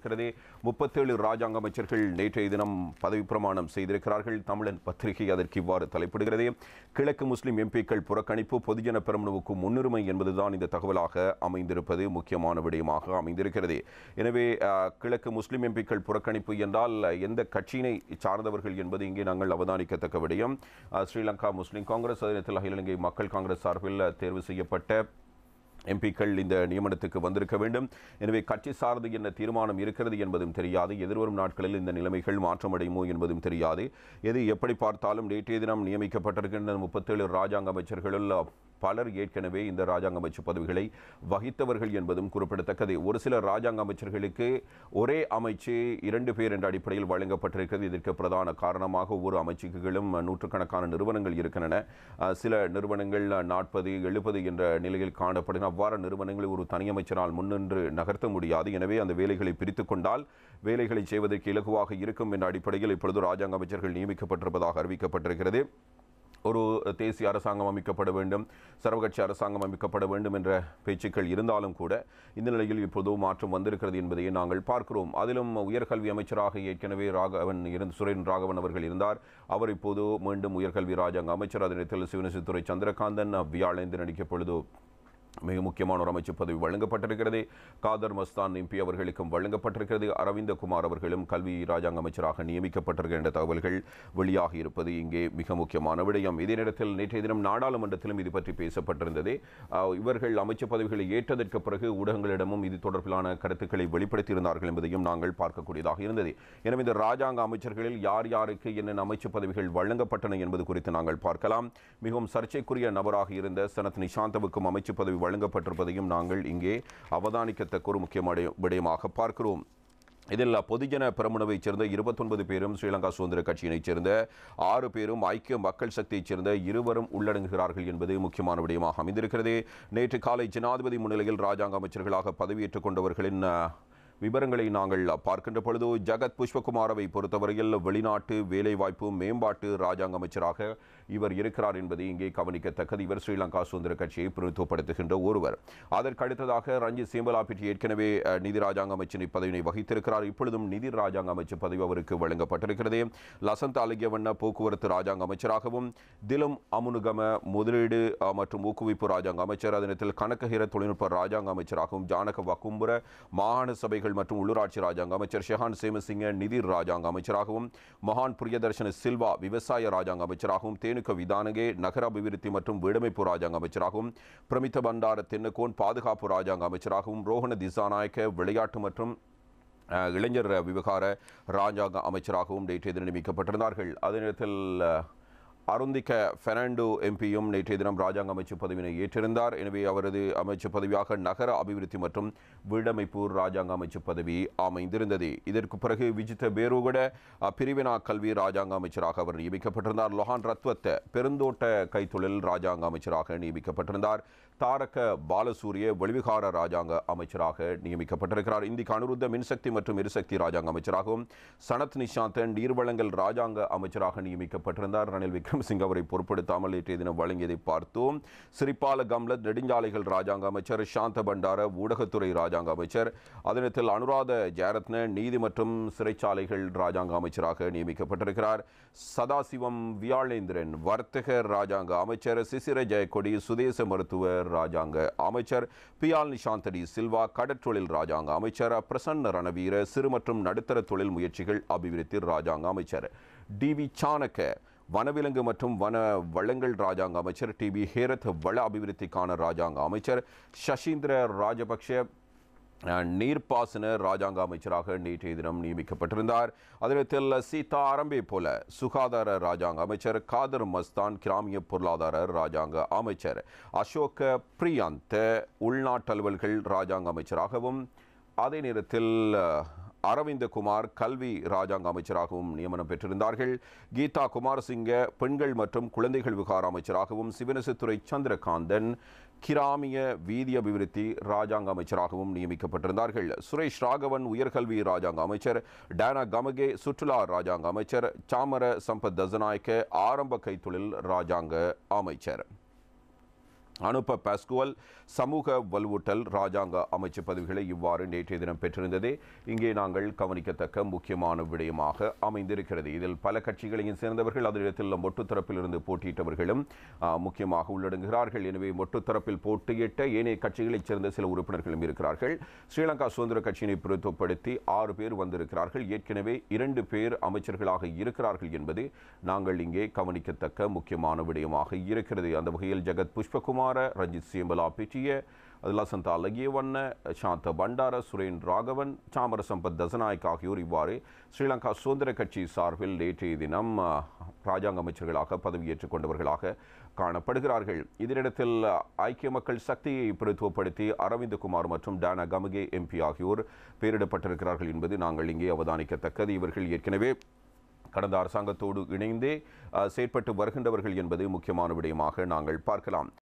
இருக்கிறது. 37 ராஜாங்க அமைச்சர்கள் நேற்றைய தினம் பதவி பிரமாணம் செய்திருக்கிறார்கள். தமிழன் பத்திரிகை அதற்கு இவ்வாறு தலைப்பிடுகிறது. கிழக்கு முஸ்லிம் எம்பிக்கள் புறக்கணிப்பு, பொதுஜன பெரமுனவுக்கு முன்னுரிமை என்பதுதான் இந்த தகவலாக அமைந்திருப்பது முக்கியமான விடயமாக அமைந்திருக்கிறது. எனவே கிழக்கு முஸ்லிம் எம்பிக்கள் புறக்கணிப்பு என்றால் எந்த கட்சியினை சார்ந்தவர்கள் என்பது இங்கே நாங்கள் அவதானிக்கத்தக்க விடயம். ஸ்ரீலங்கா முஸ்லிம் காங்கிரஸ், அதே அகில இலங்கை மக்கள் காங்கிரஸ் சார்பில் தேர்வு செய்யப்பட்ட எம்பிக்கள் இந்த நியமனத்துக்கு வந்திருக்க வேண்டும். எனவே கட்சி சார்ந்து என்ன தீர்மானம் இருக்கிறது என்பதும் தெரியாது. எதிர்வரும் நாட்களில் இந்த நிலைமைகள் மாற்றமடையுமோ என்பதும் தெரியாது. எது எப்படி பார்த்தாலும் நேற்றைய தினம் நியமிக்கப்பட்டிருக்கின்ற 37 ராஜாங்க அமைச்சர்களில் பலர் ஏற்கனவே இந்த ராஜாங்க அமைச்சர் பதவிகளை வகித்தவர்கள் என்பதும் குறிப்பிடத்தக்கது. ஒரு சில ராஜாங்க அமைச்சர்களுக்கு ஒரே அமைச்சு 2 பேர் என்ற அடிப்படையில் வழங்கப்பட்டிருக்கிறது. இதற்கு பிரதான காரணமாக ஒவ்வொரு அமைச்சுகளும் நூற்றுக்கணக்கான நிறுவனங்கள் இருக்கின்றன. சில நிறுவனங்கள் 40, 70 என்ற நிலையில் காணப்படுகின்றன. அவ்வாறு நிறுவனங்களை ஒரு தனியமைச்சரால் முன்னின்று நகர்த்த முடியாது. எனவே அந்த வேலைகளை பிரித்து கொண்டால் வேலைகளை செய்வதற்கு இலகுவாக இருக்கும் என்ற அடிப்படையில் இப்பொழுது ராஜாங்க அமைச்சர்கள் நியமிக்கப்பட்டிருப்பதாக அறிவிக்கப்பட்டிருக்கிறது. ஒரு தேசிய அரசாங்கம் அமைக்கப்பட வேண்டும், சர்வகட்சி அரசாங்கம் அமைக்கப்பட வேண்டும் என்ற பேச்சுக்கள் இருந்தாலும் கூட இந்த நிலையில் இப்போது மாற்றம் வந்திருக்கிறது என்பதையே நாங்கள் பார்க்கிறோம். அதிலும் உயர்கல்வி அமைச்சராக ஏற்கனவே சுரேன் ராகவன் அவர்கள் இருந்தார். அவர் இப்போது மீண்டும் உயர்கல்வி ராஜாங்க அமைச்சர். அதனிடத்தில் சிவனேசத்துறை சந்திரகாந்தன் வியாழேந்திரன் அடிக்கப்பொழுது மிக முக்கியமான ஒரு அமைச்சு பதவி வழங்கப்பட்டிருக்கிறது. காதர் மஸ்தான் எம்பி அவர்களுக்கும் வழங்கப்பட்டிருக்கிறது. அரவிந்த குமார் அவர்களும் கல்வி ராஜாங்க அமைச்சராக நியமிக்கப்பட்டிருக்கின்ற தகவல்கள் வெளியாகி இருப்பது இங்கே மிக முக்கியமான விடயம். இதே நேரத்தில் நேற்றைய தினம் நாடாளுமன்றத்திலும் இது பற்றி பேசப்பட்டிருந்தது. இவர்கள் அமைச்சு பதவிகளை ஏற்றதற்கு பிறகு ஊடகங்களிடமும் இது தொடர்பிலான கருத்துக்களை வெளிப்படுத்தியிருந்தார்கள் என்பதையும் நாங்கள் பார்க்கக்கூடியதாக இருந்தது. எனவே இந்த ராஜாங்க அமைச்சர்களில் யார் யாருக்கு என்னென்ன அமைச்சு பதவிகள் வழங்கப்பட்டன என்பது குறித்து நாங்கள் பார்க்கலாம். மிகவும் சர்ச்சைக்குரிய நபராக இருந்த சனத் நிஷாந்தவுக்கும் அமைச்சு பதவி வழங்கப்பட்டிருப்பதையும் நாங்கள் இங்கே அவதானிக்கத்தக்க ஒரு முக்கியமான விடயமாக பார்க்கிறோம். இதில் பொதுஜன பெரமுனவைச் சேர்ந்த 29 பேரும், ஸ்ரீலங்கா சுதந்திர கட்சியினைச் சேர்ந்த 6 பேரும், ஐக்கிய மக்கள் சக்தியைச் சேர்ந்த 2 உள்ளடங்குகிறார்கள் என்பது முக்கியமான விடயமாக அமைந்திருக்கிறது. நேற்று காலை ஜனாதிபதி முன்னிலையில் ராஜாங்க அமைச்சர்களாக பதவியேற்றுக் கொண்டவர்களின் விவரங்களை நாங்கள் பார்க்கின்ற பொழுது ஜகத் புஷ்பகுமாரவை பொறுத்தவரையில் வெளிநாட்டு வேலைவாய்ப்பு மேம்பாட்டு ராஜாங்க அமைச்சராக இவர் இருக்கிறார் என்பதை இங்கே கவனிக்கத்தக்கது. இவர் ஸ்ரீலங்கா சுதந்திர கட்சியை பிரதிநிதித்துவப்படுத்துகின்ற ஒருவர். அதற்கு அடுத்ததாக ரஞ்சித் சேம்பலாபிட்டி ஏற்கனவே நிதி ராஜாங்க அமைச்சின் பதவியை வகித்திருக்கிறார். இப்பொழுதும் நிதி ராஜாங்க அமைச்சர் பதவி அவருக்கு வழங்கப்பட்டிருக்கிறது. லசந்த் அலகியவண்ண போக்குவரத்து ராஜாங்க அமைச்சராகவும், திலும் அமுனுகம முதலீடு மற்றும் ஊக்குவிப்பு ராஜாங்க அமைச்சர், அதனத்தில் கணக்ககிர தொழில்நுட்ப ராஜாங்க அமைச்சராகவும், ஜானக வக்கும்புர மாகாண சபைகள் மற்றும் உள்ளூராட்சி ராஜாங்க அமைச்சர், ஷெஹான் சேமசிங்க நிதி ராஜாங்க அமைச்சராகவும், மகான் பிரியதர்ஷன சில்வா விவசாய ராஜாங்க அமைச்சராகவும், தேனுக்க விதானகே நகர அபிவிருத்தி மற்றும் வீடமைப்பு ராஜாங்க அமைச்சராகவும், பிரமித்த பண்டார தென்னகோன் பாதுகாப்பு ராஜாங்க அமைச்சராகவும், ரோஹண திசாநாயக்க விளையாட்டு மற்றும் இளைஞர் விவகார ராஜாங்க அமைச்சராகவும் நேற்றைய தினம் நியமிக்கப்பட்டிருந்தார்கள். அதே நேரத்தில் அருந்திக்க பெர்னாண்டோ எம்பியும் நேற்றைய தினம் ராஜாங்க அமைச்சு பதவியினை ஏற்றிருந்தார். எனவே அவரது அமைச்சு பதவியாக நகர அபிவிருத்தி மற்றும் வீடமைப்பு ராஜாங்க அமைச்சு பதவி அமைந்திருந்தது. இதற்கு பிறகு விஜித்த பேருகட பிரிவினா கல்வி ராஜாங்க அமைச்சராக அவர் நியமிக்கப்பட்டிருந்தார். லொஹான் ரத்வத்த பெருந்தோட்ட கைத்தொழில் ராஜாங்க அமைச்சராக நியமிக்கப்பட்டிருந்தார். தாரக பாலசூரிய வெளிவிகார ராஜாங்க அமைச்சராக நியமிக்கப்பட்டிருக்கிறார். இந்திக்கு அனுருத்த மின்சக்தி மற்றும் எரிசக்தி ராஜாங்க அமைச்சராகவும், சனத் நிஷாந்தன் நீர்வளங்கள் ராஜாங்க அமைச்சராக நியமிக்கப்பட்டிருந்தார். ரணில் விக்ரமசிங்க அவரை பொறுப்படுத்தாமல் நேற்றைய தினம் வழங்கியதை பார்த்தோம். சிறிபால கம்லத் நெடுஞ்சாலைகள் ராஜாங்க அமைச்சர், சாந்த பண்டார ஊடகத்துறை ராஜாங்க அமைச்சர், அதனத்தில் அனுராத ஜெயரத்ன நீதி மற்றும் சிறைச்சாலைகள் ராஜாங்க அமைச்சராக நியமிக்கப்பட்டிருக்கிறார். சதாசிவம் வியாழேந்திரன் வர்த்தக ராஜாங்க அமைச்சர், சிசிர ஜெயக்கொடி சுதேச மருத்துவ ராஜாங்க அமைச்சர், பியால் நிஷாந்தடி சில்வா கடற்றொழில் ராஜாங்க அமைச்சர், பிரசன்ன ரணவீர சிறு மற்றும் நடுத்தர தொழில் முயற்சிகள் அபிவிருத்தி ராஜாங்க அமைச்சர், டிவி சாணக்க வனவிலங்கு மற்றும் வன வளங்கள் ராஜாங்க அமைச்சர், டிபி ஹேரத் வள அபிவிருத்திக்கான ராஜாங்க அமைச்சர், சசீந்திர ராஜபக்ஷ நீர்ப்பாசன ராஜாங்க அமைச்சராக நேற்றைய தினம் நியமிக்கப்பட்டிருந்தார். அதே சீதா அரம்பே போல சுகாதார ராஜாங்க அமைச்சர், காதர் மஸ்தான் கிராமிய பொருளாதார ராஜாங்க அமைச்சர், அசோக பிரியாந்த் உள்நாட்டு அலுவல்கள் ராஜாங்க அமைச்சராகவும், அதே நேரத்தில் அரவிந்த குமார் கல்வி ராஜாங்க அமைச்சராகவும் நியமனம் பெற்றிருந்தார்கள். கீதா குமாரசிங்க பெண்கள் மற்றும் குழந்தைகள் விவகார அமைச்சராகவும், சிவனேசத்துறை சந்திரகாந்தன் கிராமிய வீதி அபிவிருத்தி ராஜாங்க அமைச்சராகவும் நியமிக்கப்பட்டிருந்தார்கள். சுரேஷ் ராகவன் உயர்கல்வி ராஜாங்க அமைச்சர், டானா கமகே சுற்றுலா ராஜாங்க அமைச்சர், சாமர சம்பத் தசநாயக்க ஆரம்ப கைத்தொழில் ராஜாங்க அமைச்சர். அனுப்ப பாஸ்குவல் சமூக வலுவூட்டல் ராஜாங்க அமைச்சு பதவிகளை இவ்வாறு நேற்றைய தினம் பெற்றிருந்ததே இங்கே நாங்கள் கவனிக்கத்தக்க முக்கியமான விடயமாக அமைந்திருக்கிறது. இதில் பல கட்சிகளையும் சேர்ந்தவர்கள் அதனிடத்தில் மொட்டு தரப்பிலிருந்து போட்டியிட்டவர்களும் முக்கியமாக உள்ளடங்குகிறார்கள். எனவே மொட்டு தரப்பில் போட்டியிட்ட ஏனைய கட்சிகளைச் சேர்ந்த சில உறுப்பினர்களும் இருக்கிறார்கள். ஸ்ரீலங்கா சுதந்திர கட்சியினை பிரதித்துவப்படுத்தி 6 பேர் வந்திருக்கிறார்கள். ஏற்கனவே 2 பேர் அமைச்சர்களாக இருக்கிறார்கள் என்பது நாங்கள் இங்கே கவனிக்கத்தக்க முக்கியமான விடயமாக இருக்கிறது. அந்த வகையில் ஜெகத் புஷ்பகுமார், ரஞ்சித் சியம்பலா பிட்டிய, லசந்தா லகியவண்ண, சாந்த பண்டார, சுரேன் ராகவன், சாமர சம்பத் தசநாயக் ஆகியோர் இவ்வாறு ஸ்ரீலங்கா சுதந்திர கட்சி சார்பில் நேற்றைய தினம் ராஜாங்க அமைச்சர்களாக பதவியேற்றுக் கொண்டவர்களாக காணப்படுகிறார்கள். இதனிடத்தில் ஐக்கிய மக்கள் சக்தியை பிரதித்துவப்படுத்தி அரவிந்த் குமார் மற்றும் டானா கமுகே எம்பி ஆகியோர் பெயரிடப்பட்டிருக்கிறார்கள் என்பது நாங்கள் இங்கே அவதானிக்கத்தக்கது. இவர்கள் ஏற்கனவே கடந்த அரசாங்கத்தோடு இணைந்தே செயற்பட்டு வருகின்றவர்கள் என்பது முக்கியமான விடயமாக நாங்கள் பார்க்கலாம்.